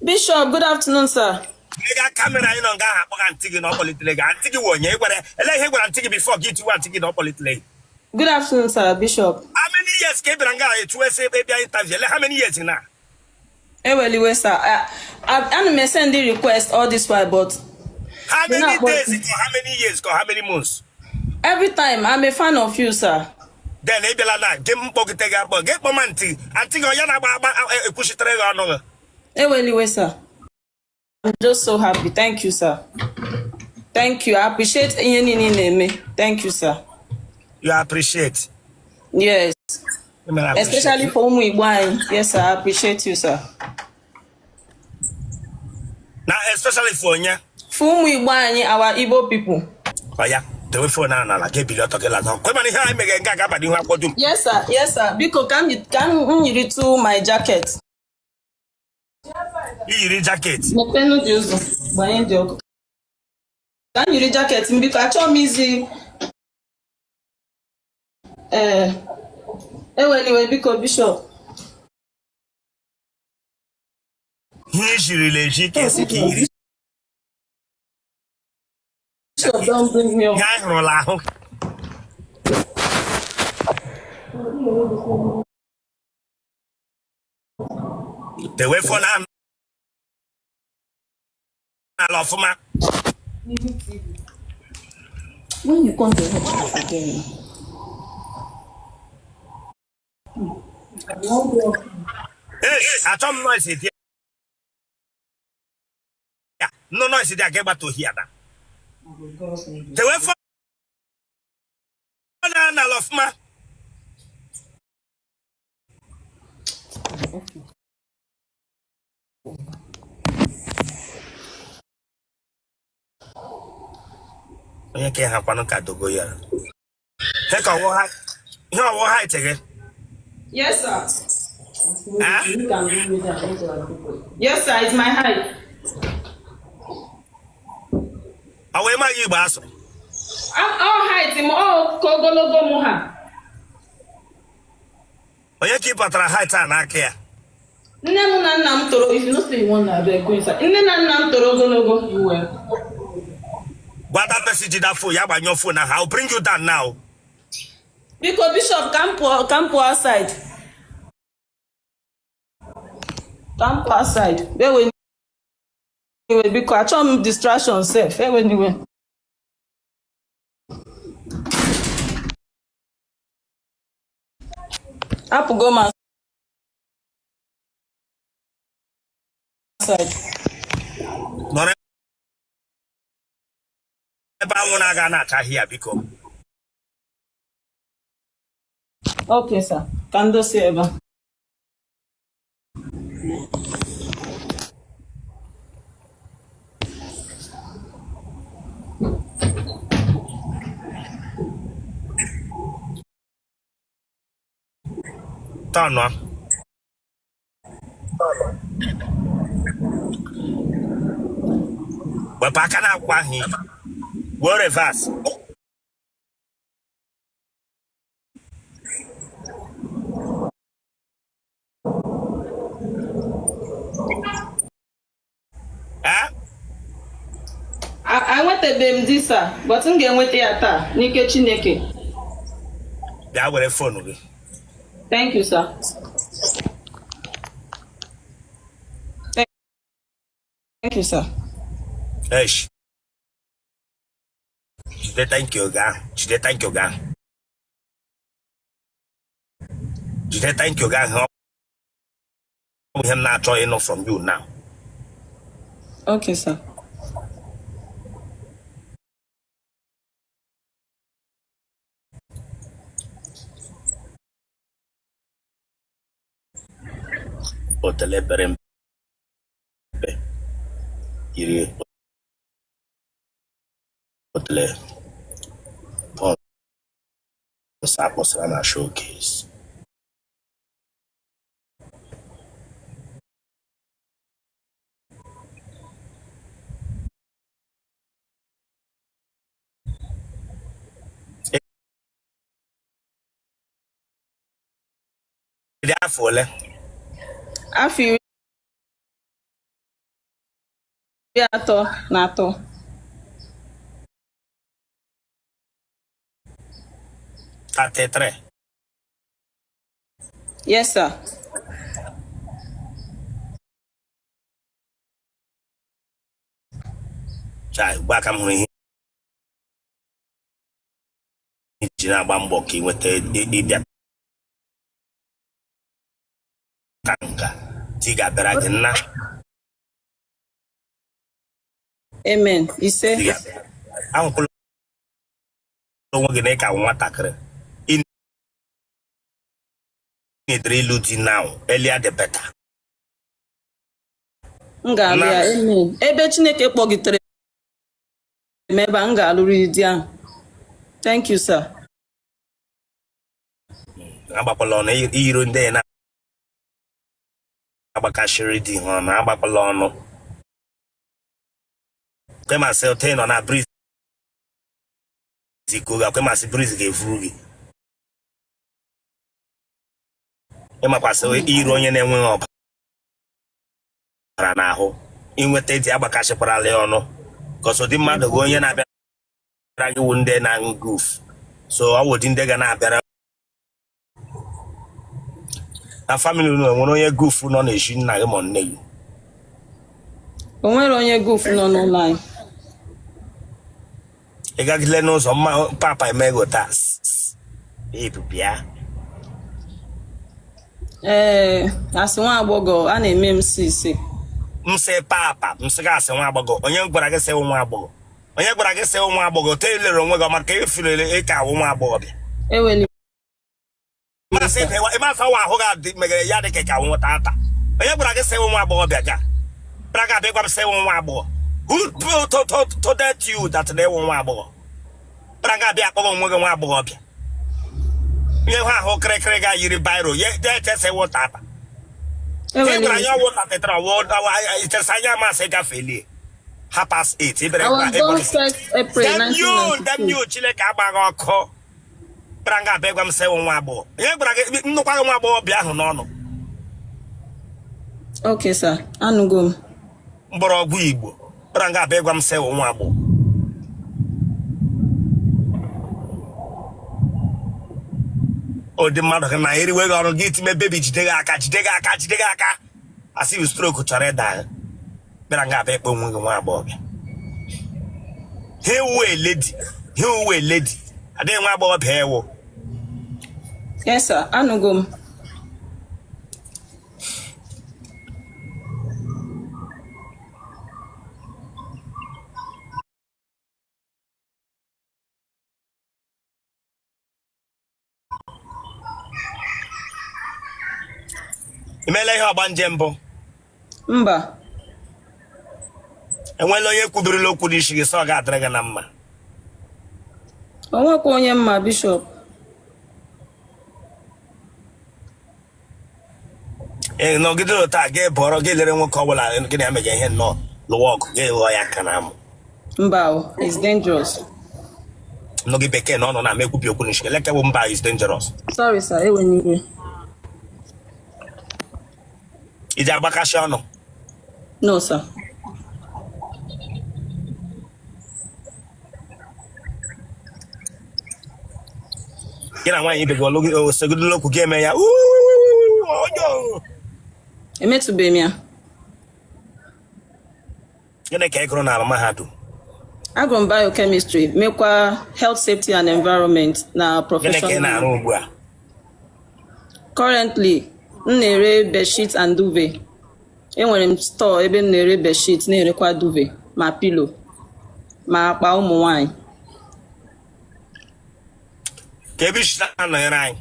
Bishop, good afternoon, sir. Mega camera in on Gaha Antigi no political. Antigi one, you were let him Antigi before get you Antigi no political. Good afternoon, sir, Bishop. How many years came Ranga to say baby interview? How many years now? Well, sir. I'm sending request all this while, but How many days ago? How many years ago? How many months? every time I'm a fan of you, sir. Then Ebelana, Jim Bogitega, get Momanti, Antigo Yana push it on. Well, sir. I'm just so happy. Thank you, sir. Thank you. I appreciate me. Thank you, sir. You appreciate. Yes. Especially for Umuigwai. Yes, sir. I appreciate you, sir. Now, especially for you. For Umuigwai, our Igbo people. Oh, yeah. The phone now, like a billion to get along. Come on, here, I make a gag about you. Yes, sir. Yes, sir. Because can you return my jacket? You read jacket. Can you read jacket? Because I told me easy. Anyway, because Bishop. He should relate. Bishop, don't bring me up. The way for now. I love for my. When you come to help again. Hey, I told noise it. Yeah, no noise it. I get back to hear that. The way for now, I love my. You can't have one card to go here. Take a war. You know what height again? Yes, sir. Huh? Yes, sir. It's my height. Away my you bass. I'm all height. I'm all Kogologo Moha. Oh, you keep at a height and I care. Nam Toro, if you don't say one, I'll be going, sir. Nam Toro Gologo, you will. What that message that for you on your phone? I'll bring you down now. Because Bishop camp outside. Camp outside. Where we because I told distraction safe. Anyway. Up go my side. No, I got here because. Okay, sir. Can do see ever. Turn on. But I can't walk here. We'll reverse. Huh? I went to BMD, sir, but I'm getting with the attack. Nike Chineke. That will phone me. Thank you, sir. Thank you, sir. Eish. Jide thank you, guy. Jide thank you, guy. Jide thank you, guy. Him not trying enough from you now. Okay, sir. Hotele berembe. Iri. Hotele. Paul. Sapos na showcase. Therefore, I feel atọ na atọ. $33. Yes, sir. Chai, back am here. Jina bambo ki wete idia kanga tiga berage na. Amen. Ise. Ahụ kwụrụ onwe gị na ka nwatakịrị ị na-edere ilu di now earlier the better. M ga-alụ ya. Amen. Ebe Chineke kpọgitere m ebe a, m ga-alụrụ di ahụ. Thank you, sir. Agbakwala ọnụ iro ndị na agbakashiri di ha na agbakwala ọnụ. Kwemasị ote nọ na breeze koga kwemasị breeze ga-evuru gị. Ịmakwasị iro onye na-enweghị ọbara n'ahụ inweta di agbakashikwara ya ọnụ kọsọ dị mmadụ gị onye na-abịara gị wụ ndị na nguf so ọ wụ dị ndị ga na-abịara na family unu nwere onye goofu nọ na-eshi nna gị ma nne gị. O nwere onye goofu nọ n'ụlọ anyị. Ị gagile n'ụzọ mma papa emego taa bịa. Asị nwa agbọghọ a na-eme m isi. M sị papa m sị gị asị nwa agbọghọ onye gwara gị sị nwa agbọghọ onye gwara gị sị nwa agbọghọ te ilere onwe gị maka efirere ịka awụ nwa agbọghọ bịa. Eweli. Ịmasa nwa ahụ ga megere ya dị ka nweta ata onye gwara gị sị nwa agbọghọ bịa ga bịa ga abịa sị nwa agbọghọ who told you that they were nwa agbọghọ bịa ga abịa akpọrọ onwe gị nwa agbọghọ bịa ihe ahụ kịrịkịrị ga yiri bairo ya echesị wụta ata gwara ya wụta tetara itesa anya masị gafelie 8:30 dem you Chineke agbaghị ọkụ bịa ga abịa gwa m sị nwa agbọghọ onye gwara gị nnukwu nwa agbọghọ bịa ahụ n'ọnụ. Okay, sir. Anụgo m. Mgbọrọgwụ Igbo bịa ga abịa gwa m sị nwa agbọghọ. Odi mmadụ ka na eriwe gị ọrụ gị time bebi jide gị aka asị bụ stroke chọrọ ịda bịa ga abịa ikpe onwe gị nwa agbọghọ bịa. He wee lady adịghị nwa agbọghọ bịa ewu. Yes, sir. Anụgo m. Imela ihe ọgbanje mbụ? Mba. Enwela onye kwubirila okwu n'isi gị sọ ọ ga-adịrị gị na mma? O nwekwa onye mma, Bishop. Nọgide otu a ga-ebọrọ gị lere nwoke ọbụla gị na-emega ihe nnọọ lụwa ọgụ ga-eghọ ya aka na amụ. Mba, it's dangerous. Nọgị bekee na ọ nọ na mekwubi okwu n'isi gị lekewo mba is dangerous. Sorry, sir. Enweghị iwe. Iji agbakashi ọnụ? No, sir. Gị na nwaanyị ibe gị osegidolo okwu gị eme ya ọjọọ. Emetụbeghị m ya. Gịnị ka ị gụrụ na mahadum? Agụrụ m biochemistry, mekwa health safety and environment na Gịnị professional. ka ị na-arụ ugbu a? Currently, m na-ere bedsheet and duvet. Enwere m store ebe m na-ere bedsheet na-erekwa duvet ma pillow ma akpa ụmụ nwanyị. Ka ebe isi na-anọnyere anyị?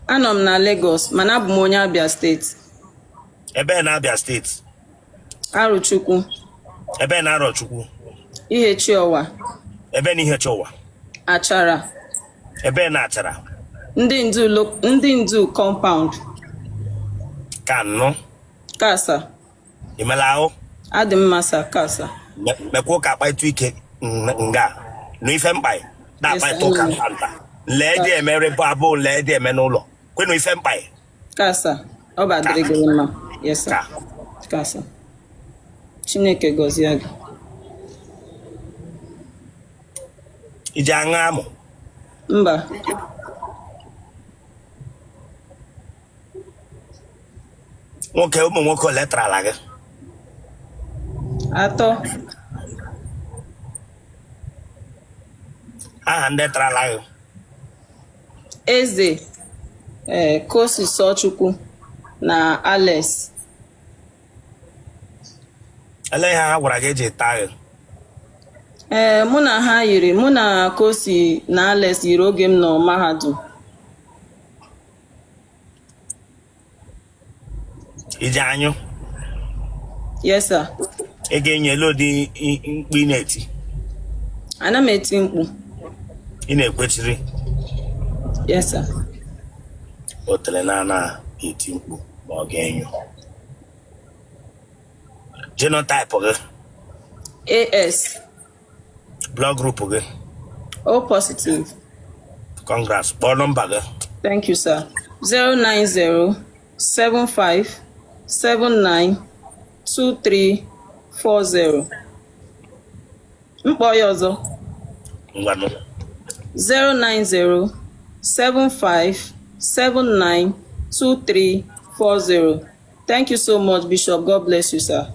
Anọ m na Lagos mana abụ m onye Abia steeti. Ebe na Abia steeti? Arụchukwu. Ebe na Arọchukwu? Ihechi Ọwa. Ebe na Ihechi Ọwa? Achara. Ebe na Achara? Ndị ndu compound. Kanụ? Kasa. Imela ahụ? Adị mma sa kasa. Mekwa ụka akpaịtụ ike nga n'ife mkpa na-akpaịtụ ụka ntanta lee dị eme rebe abụọ lee dị eme n'ụlọ kwenu ife mkpa Kasa. Ọ bụ adịrị gị mma. Yes, sir. Kasa. Chineke gọzie gị. Iji aṅụ amụ. Mba. Nwoke ụmụ nwoke ole trala gị? 3. Aha ndị trala gị? Eze, Kosi Sochukwu na Alex. Ele ihe ha gwara gị eji taa gị? Mụ na ha yiri, mụ na Kosi na Alex yiri oge m nọ mahadum. Iji anyụ? Yes, sir. Ị ga-enye lodi mkpu ị na-eti? Ana m eti mkpu. Ị na-ekwechiri? Yes, sir. O tere na eti mkpu ma ọ ga-enyo. Genotype gị? AS. Blood group gị? O positive. Congrats. Kpọọ nọmba gị? Thank you, sir. 09075792340. Mkpọ ya ọzọ. Ngwanụ. 09075792340. Thank you so much, Bishop. God bless you, sir.